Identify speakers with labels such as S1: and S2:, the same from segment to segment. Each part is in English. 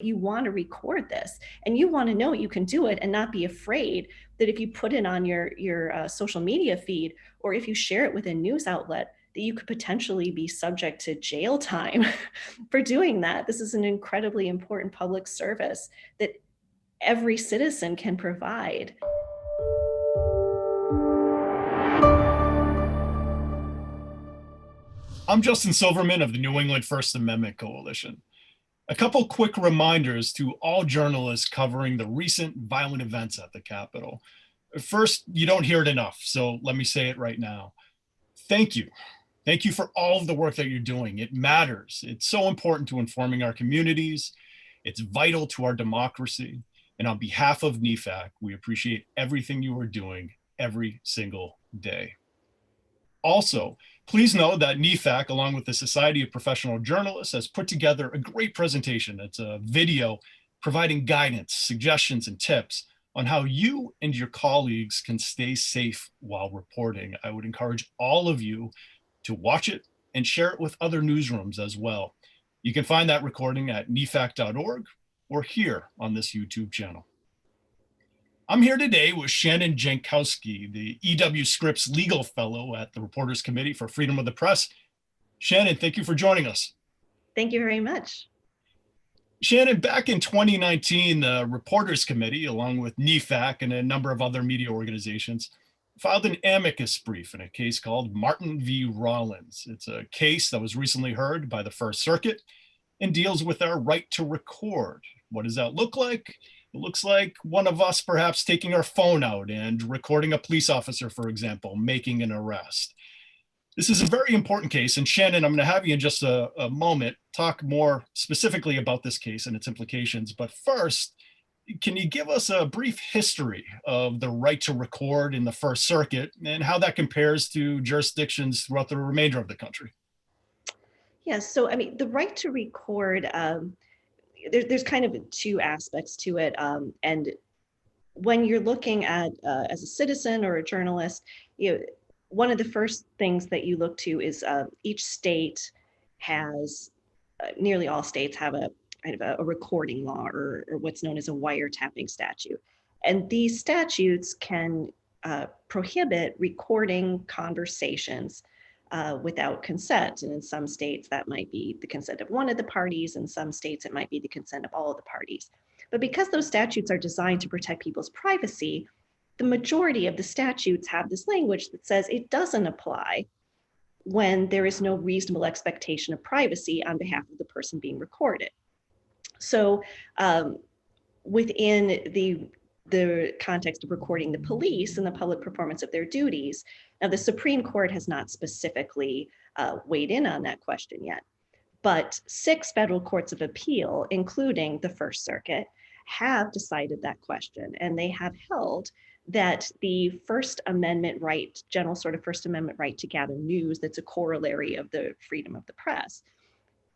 S1: You want to record this, and you want to know you can do it and not be afraid that if you put it on your social media feed, or if you share it with a news outlet, that you could potentially be subject to jail time for doing that. This is an incredibly important public service that every citizen can provide.
S2: I'm Justin Silverman of the New England First Amendment Coalition. A couple quick reminders to all journalists covering the recent violent events at the Capitol. First, you don't hear it enough, so let me say it right now. Thank you. Thank you for all of the work that you're doing. It matters. It's so important to informing our communities. It's vital to our democracy. And on behalf of NEFAC, we appreciate everything you are doing every single day. Also, please know that NEFAC, along with the Society of Professional Journalists, has put together a great presentation. It's a video providing guidance, suggestions, and tips on how you and your colleagues can stay safe while reporting. I would encourage all of you to watch it and share it with other newsrooms as well. You can find that recording at nefac.org or here on this YouTube channel. I'm here today with Shannon Jankowski, the E.W. Scripps Legal Fellow at the Reporters Committee for Freedom of the Press. Shannon, thank you for joining us.
S1: Thank you very much.
S2: Shannon, back in 2019, the Reporters Committee, along with NEFAC and a number of other media organizations, filed an amicus brief in a case called Martin v. Rollins. It's a case that was recently heard by the First Circuit and deals with our right to record. What does that look like? It looks like one of us perhaps taking our phone out and recording a police officer, for example, making an arrest. This is a very important case, and Shannon, I'm going to have you in just a moment talk more specifically about this case and its implications. But first, can you give us a brief history of the right to record in the First Circuit and how that compares to jurisdictions throughout the remainder of the country?
S1: Yes, so I mean, the right to record, there's kind of two aspects to it. And when you're looking at, as a citizen or a journalist, one of the first things that you look to is each state has, nearly all states have a kind of a recording law or what's known as a wiretapping statute. And these statutes can prohibit recording conversations without consent. And in some states, that might be the consent of one of the parties. In some states, it might be the consent of all of the parties. But because those statutes are designed to protect people's privacy, the majority of the statutes have this language that says it doesn't apply when there is no reasonable expectation of privacy on behalf of the person being recorded. So within the context of recording the police and the public performance of their duties. Now, the Supreme Court has not specifically weighed in on that question yet, but 6 federal courts of appeal, including the First Circuit, have decided that question, and they have held that the First Amendment right, general sort of First Amendment right to gather news, that's a corollary of the freedom of the press,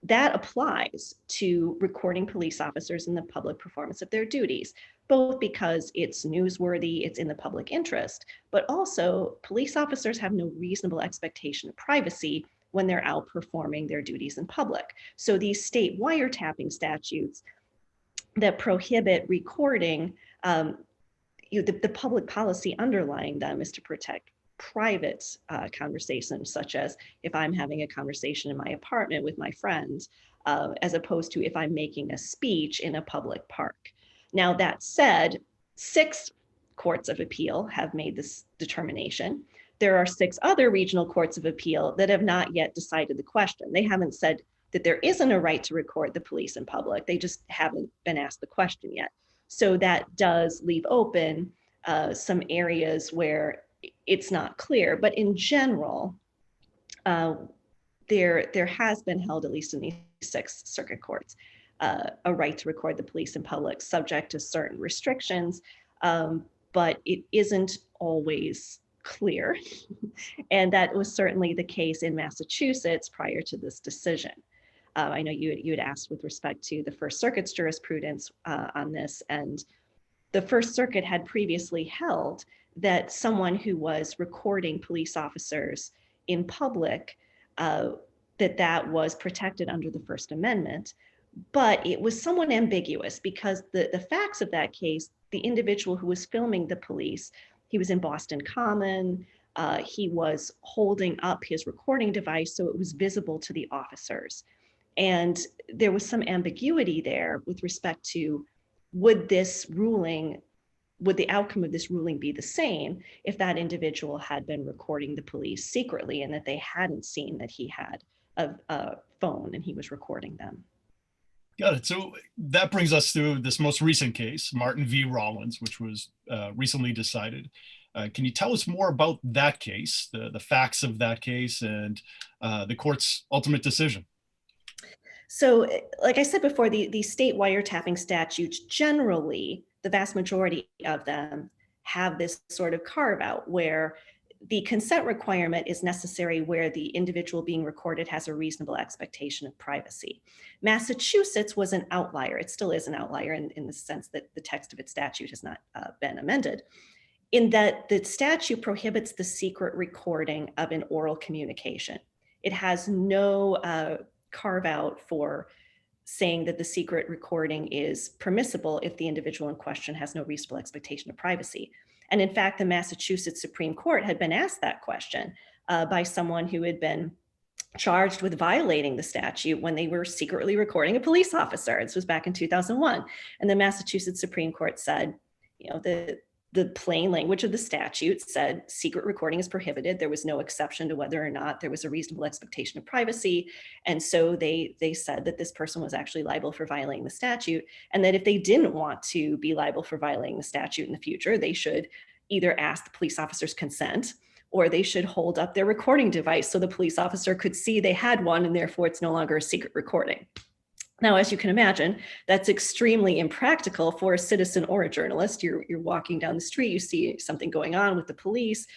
S1: that applies to recording police officers in the public performance of their duties, both because it's newsworthy, it's in the public interest, but also police officers have no reasonable expectation of privacy when they're out performing their duties in public. So these state wiretapping statutes that prohibit recording, the public policy underlying them is to protect private conversations, such as if I'm having a conversation in my apartment with my friends, as opposed to if I'm making a speech in a public park. Now, that said, 6 courts of appeal have made this determination. There are 6 other regional courts of appeal that have not yet decided the question. They haven't said that there isn't a right to record the police in public. They just haven't been asked the question yet. So that does leave open some areas where it's not clear, but in general, there has been held, at least in these 6 circuit courts, a right to record the police in public, subject to certain restrictions, but it isn't always clear. And that was certainly the case in Massachusetts prior to this decision. I know you had asked with respect to the First Circuit's jurisprudence on this, and the First Circuit had previously held that someone who was recording police officers in public, that was protected under the First Amendment, but it was somewhat ambiguous because the facts of that case, the individual who was filming the police, he was in Boston Common. He was holding up his recording device so it was visible to the officers. And there was some ambiguity there with respect to would the outcome of this ruling be the same if that individual had been recording the police secretly and that they hadn't seen that he had a phone and he was recording them.
S2: Got it. So that brings us to this most recent case, Martin v. Rollins, which was recently decided. Can you tell us more about that case, the facts of that case, and the court's ultimate decision?
S1: So, like I said before, the state wiretapping statutes, generally, the vast majority of them have this sort of carve out where the consent requirement is necessary where the individual being recorded has a reasonable expectation of privacy. Massachusetts was an outlier. It still is an outlier in the sense that the text of its statute has not been amended, in that the statute prohibits the secret recording of an oral communication. It has no carve out for saying that the secret recording is permissible if the individual in question has no reasonable expectation of privacy. And in fact, the Massachusetts Supreme Court had been asked that question by someone who had been charged with violating the statute when they were secretly recording a police officer. This was back in 2001. And the Massachusetts Supreme Court said, the plain language of the statute said secret recording is prohibited. There was no exception to whether or not there was a reasonable expectation of privacy. And so they said that this person was actually liable for violating the statute, and that if they didn't want to be liable for violating the statute in the future, they should either ask the police officer's consent or they should hold up their recording device so the police officer could see they had one and therefore it's no longer a secret recording. Now, as you can imagine, that's extremely impractical for a citizen or a journalist. You're walking down the street, you see something going on with the police,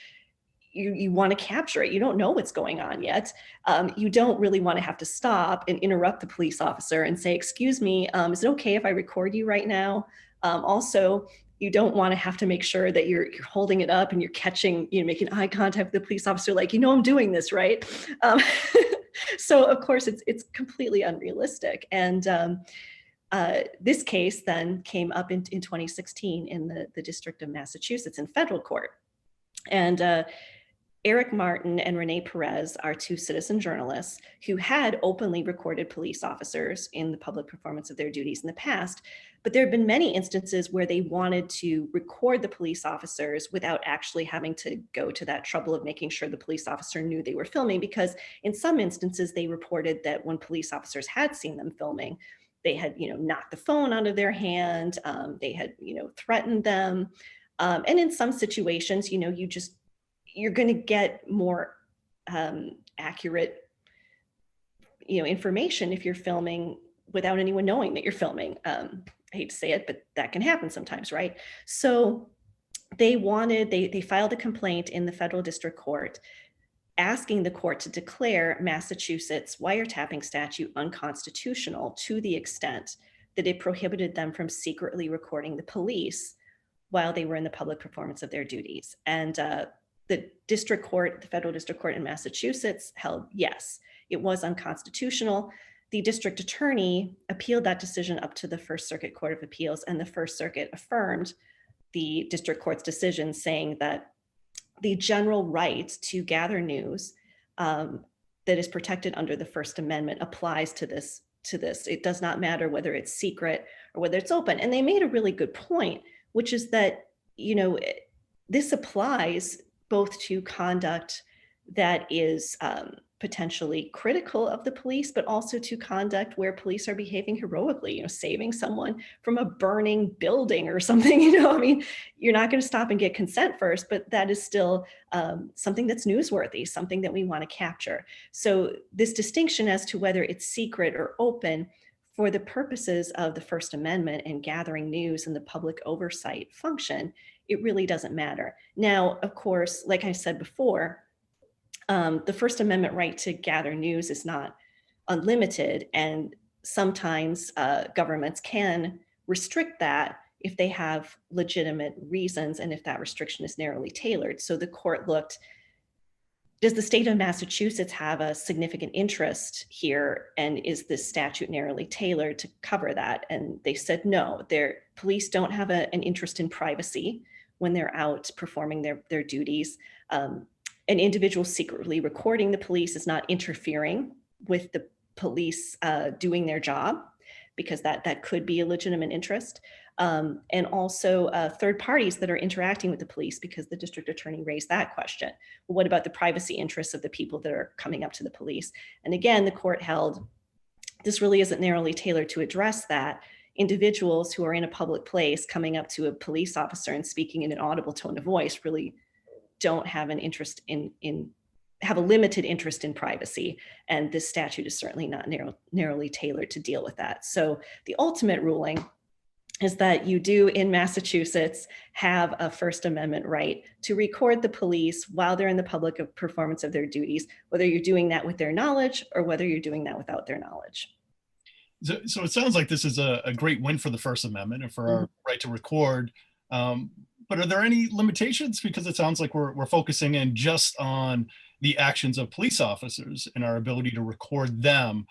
S1: you want to capture it. You don't know what's going on yet. You don't really want to have to stop and interrupt the police officer and say, excuse me, is it okay if I record you right now? Also, you don't want to have to make sure that you're holding it up and you're catching, making eye contact with the police officer, like, I'm doing this, right? So of course it's completely unrealistic. And this case then came up in 2016 in the District of Massachusetts in federal court. And Eric Martin and Renee Perez are two citizen journalists who had openly recorded police officers in the public performance of their duties in the past. But there have been many instances where they wanted to record the police officers without actually having to go to that trouble of making sure the police officer knew they were filming, because in some instances they reported that when police officers had seen them filming, they had, knocked the phone out of their hand, they had, threatened them. And in some situations, you're going to get more accurate, information if you're filming without anyone knowing that you're filming. I hate to say it, but that can happen sometimes, right? So they filed a complaint in the federal district court asking the court to declare Massachusetts wiretapping statute unconstitutional to the extent that it prohibited them from secretly recording the police while they were in the public performance of their duties. And the district court, the federal district court in Massachusetts held, yes, it was unconstitutional. The district attorney appealed that decision up to the First Circuit Court of Appeals, and the First Circuit affirmed the district court's decision, saying that the general right to gather news that is protected under the First Amendment applies to this. It does not matter whether it's secret or whether it's open. And they made a really good point, which is that, this applies both to conduct that is potentially critical of the police, but also to conduct where police are behaving heroically, saving someone from a burning building or something. You're not going to stop and get consent first, but that is still something that's newsworthy, something that we want to capture. So this distinction as to whether it's secret or open for the purposes of the First Amendment and gathering news and the public oversight function, it really doesn't matter. Now, of course, like I said before, the First Amendment right to gather news is not unlimited, and sometimes governments can restrict that if they have legitimate reasons and if that restriction is narrowly tailored. So the court looked does the state of Massachusetts have a significant interest here? And is this statute narrowly tailored to cover that? And they said no, their police don't have an interest in privacy when they're out performing their duties. An individual secretly recording the police is not interfering with the police doing their job, because that could be a legitimate interest. And also third parties that are interacting with the police, because the district attorney raised that question. Well, what about the privacy interests of the people that are coming up to the police? And again, the court held this really isn't narrowly tailored to address that. Individuals who are in a public place coming up to a police officer and speaking in an audible tone of voice really don't have an interest have a limited interest in privacy. And this statute is certainly not narrowly tailored to deal with that. So the ultimate ruling is that you do in Massachusetts have a First Amendment right to record the police while they're in the public performance of their duties, whether you're doing that with their knowledge or whether you're doing that without their knowledge.
S2: So it sounds like this is a great win for the First Amendment and for our right to record. But are there any limitations? Because it sounds like we're focusing in just on the actions of police officers and our ability to record them.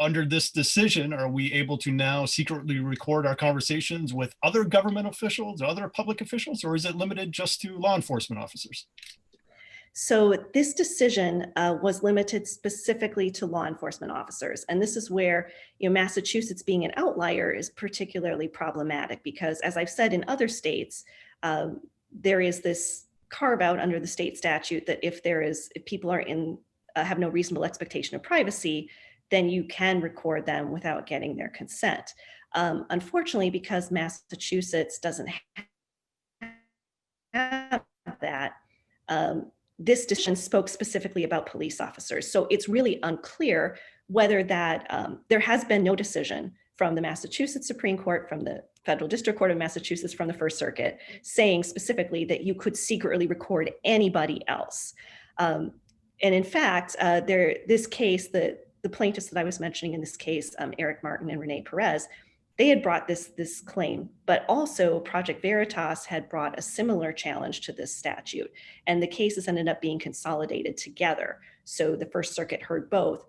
S2: Under this decision, are we able to now secretly record our conversations with other government officials, other public officials, or is it limited just to law enforcement officers?
S1: So this decision was limited specifically to law enforcement officers. And this is where, Massachusetts being an outlier is particularly problematic, because as I've said in other states, there is this carve out under the state statute that if people are have no reasonable expectation of privacy, then you can record them without getting their consent. Unfortunately, because Massachusetts doesn't have that, this decision spoke specifically about police officers. So it's really unclear whether that there has been no decision from the Massachusetts Supreme Court, from the Federal District Court of Massachusetts, from the First Circuit, saying specifically that you could secretly record anybody else. And in fact, this case, the plaintiffs that I was mentioning in this case, Eric Martin and Renee Perez, they had brought this claim, but also Project Veritas had brought a similar challenge to this statute. And the cases ended up being consolidated together. So the First Circuit heard both.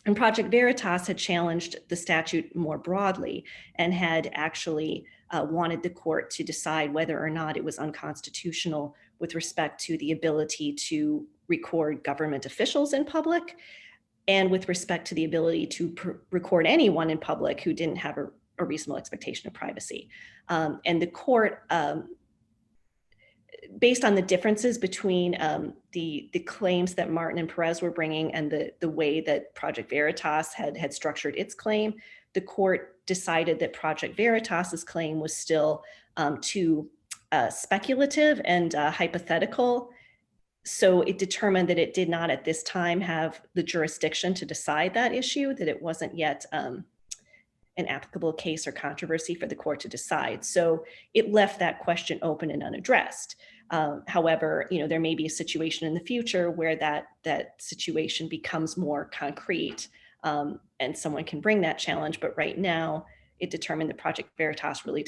S1: And Project Veritas had challenged the statute more broadly and had actually wanted the court to decide whether or not it was unconstitutional with respect to the ability to record government officials in public, and with respect to the ability to record anyone in public who didn't have a reasonable expectation of privacy. And the court, based on the differences between the claims that Martin and Perez were bringing and the way that Project Veritas had structured its claim, the court decided that Project Veritas's claim was still too speculative and hypothetical. So it determined that it did not at this time have the jurisdiction to decide that issue, that it wasn't yet an applicable case or controversy for the court to decide. So it left that question open and unaddressed. However, there may be a situation in the future where that situation becomes more concrete, and someone can bring that challenge. But right now, it determined that Project Veritas really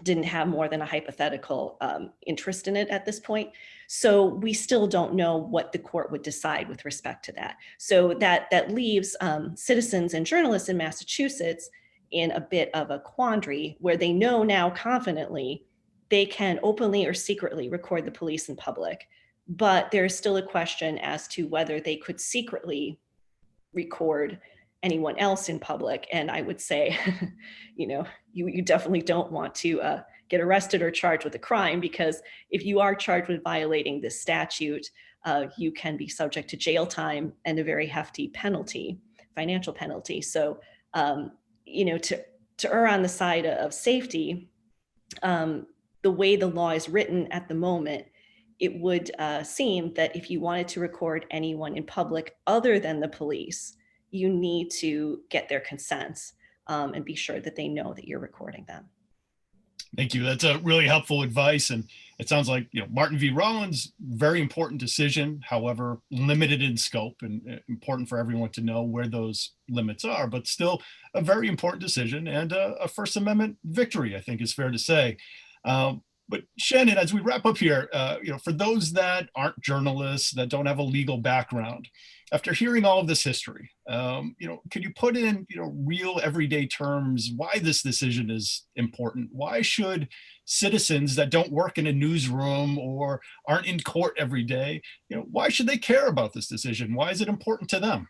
S1: didn't have more than a hypothetical interest in it at this point. So we still don't know what the court would decide with respect to that. So that leaves citizens and journalists in Massachusetts in a bit of a quandary, where they know now confidently they can openly or secretly record the police in public, but there's still a question as to whether they could secretly record anyone else in public. And I would say, you definitely don't want to get arrested or charged with a crime, because if you are charged with violating this statute, you can be subject to jail time and a very hefty penalty, financial penalty. So, to err on the side of safety, the way the law is written at the moment, it would seem that if you wanted to record anyone in public other than the police, you need to get their consents and be sure that they know that you're recording them.
S2: Thank you. That's a really helpful advice. And it sounds like, Martin v. Rollins, very important decision, however, limited in scope, and important for everyone to know where those limits are, but still a very important decision and a First Amendment victory, I think is fair to say. But Shannon, as we wrap up here, for those that aren't journalists, that don't have a legal background, after hearing all of this history, can you put in, real everyday terms why this decision is important? Why should citizens that don't work in a newsroom or aren't in court every day, why should they care about this decision? Why is it important to them?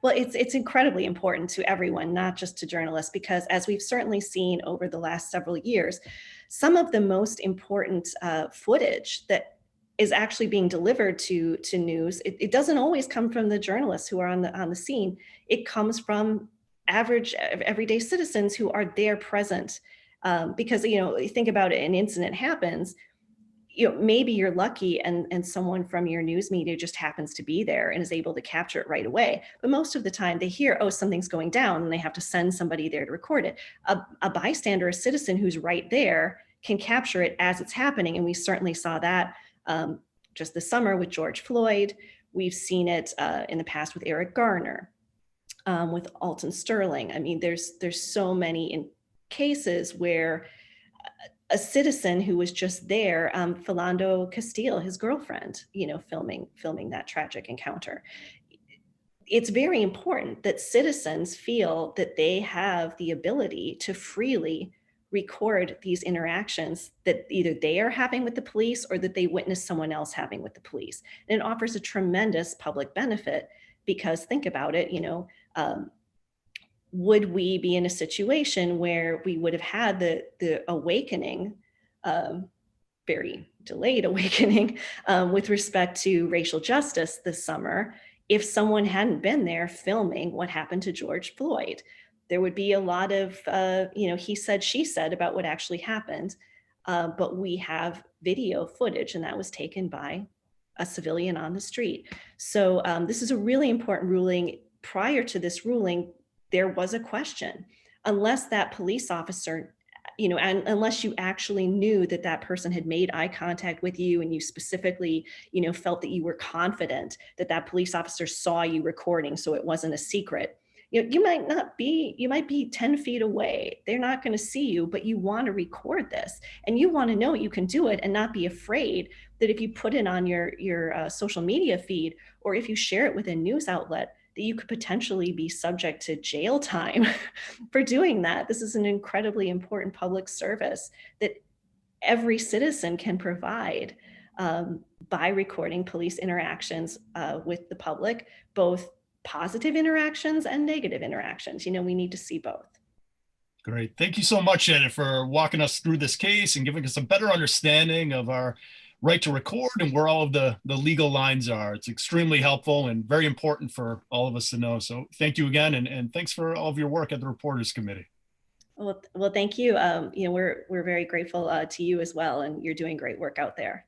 S1: Well, it's incredibly important to everyone, not just to journalists, because as we've certainly seen over the last several years, some of the most important footage that is actually being delivered to news, it doesn't always come from the journalists who are on the scene. It comes from average everyday citizens who are there present. Because you think about it, an incident happens, maybe you're lucky and someone from your news media just happens to be there and is able to capture it right away. But most of the time they hear, oh, something's going down, and they have to send somebody there to record it. A bystander, a citizen who's right there, can capture it as it's happening. And we certainly saw that just this summer with George Floyd. We've seen it in the past with Eric Garner, with Alton Sterling. I mean, there's so many cases where a citizen who was just there, Philando Castile, his girlfriend, filming that tragic encounter. It's very important that citizens feel that they have the ability to freely record these interactions that either they are having with the police or that they witness someone else having with the police. And it offers a tremendous public benefit because think about it, would we be in a situation where we would have had the awakening, very delayed awakening, with respect to racial justice this summer if someone hadn't been there filming what happened to George Floyd? There would be a lot of, he said, she said about what actually happened. But we have video footage, and that was taken by a civilian on the street. So this is a really important ruling. Prior to this ruling, there was a question. Unless that police officer, and unless you actually knew that that person had made eye contact with you and you specifically, felt that you were confident that that police officer saw you recording, so it wasn't a secret, you might be 10 feet away. They're not going to see you, but you want to record this and you want to know you can do it and not be afraid that if you put it on your social media feed or if you share it with a news outlet, that you could potentially be subject to jail time for doing that. This is an incredibly important public service that every citizen can provide by recording police interactions with the public, both positive interactions and negative interactions. We need to see both.
S2: Great. Thank you so much, Shannon, for walking us through this case and giving us a better understanding of our right to record and where all of the legal lines are. It's extremely helpful and very important for all of us to know. So thank you again. And thanks for all of your work at the Reporters Committee.
S1: Well, thank you. We're very grateful to you as well. And you're doing great work out there.